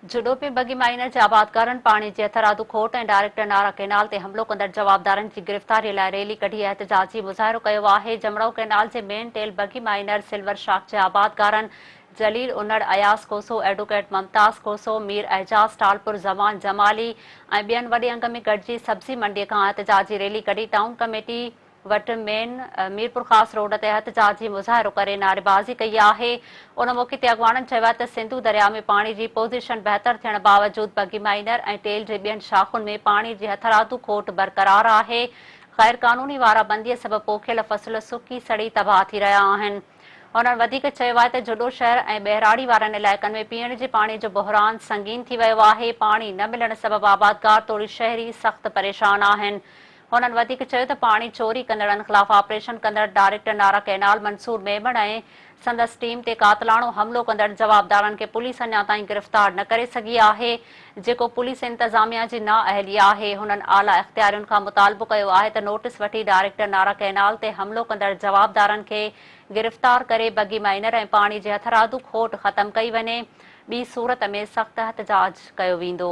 जुडो में बगी माइनर जे आबादकारनि पाणी जे हथरादू खोट ऐं डायरेक्टर नारा कैनाल ते हमलो कंदड़ जवाबदारनि जी गिरफ़्तारी लाइ रैली कढी एहतजाजी मुज़ाहिरो कयो आहे। जमड़ो कैनाल जे मेन टेल बगी माइनर सिल्वर शाख जे आबादकारनि जलील उनड़, अयास कोसो, एडवोकेट मुमताज कोसो, मीर एजाज टालपुर, जमान जमाली ऐं ॿियनि वॾे अंग में गॾिजी सब्ज़ी मंडीअ खां एहतजाजी रैली कढी टाउन कमेटी वटि मेन मीरपुर ख़ास रोड ते एहतजाजी मुज़ाहिरो करे नारेबाज़ी कई आहे। उन मौक़े ते अॻवाननि चयो आहे त सिंधु दरिया में पाणी जी पोज़ीशन बहितर थियण बावजूद बगी माइनर ऐं टेल जे ॿियनि शाख़ुनि में पाणी जी हथरादू खोट बरक़रार आहे। ग़ैर क़ानूनी वाराबंदीअ सबबि पोखियल फ़सुल सुकी सड़ी तबाह थी रहिया आहिनि। उन्हनि वधीक चयो आहे त जुडो शहर ऐं ॿहिराड़ी वारनि इलाइक़नि में पीअण जे पाणी जो बहिरान संगीन थी वियो आहे। पाणी न मिलण सबबि आबादकार तोड़ी शहरी सख़्त परेशान आहिनि। उन्हनि वधीक चयो त पाणी चोरी कंदड़नि ख़िलाफ़ ऑपरेशन कंदड़ डायरेक्टर नारा कैनाल मंसूर मेमन ऐं संदसि टीम ते कातिलाणो हमलो कंदड़ जवाबदारनि खे पुलिस अञा ताईं गिरफ़्तार न करे सघी आहे, जेको पुलिस इंतज़ामिया जी नाअहली आहे। हुननि आला इख़्तियारियुनि खां मुतालबो कयो आहे त नोटिस वठी डायरेक्टर नारा कैनाल ते हमलो कंदड़ जवाबदारनि खे गिरफ़्तार करे बगी माइनर ऐं पाणी जे हथरादू खोट ख़तमु कई वञे। ॿी सूरत में सख़्त एहतजाज कयो वेंदो।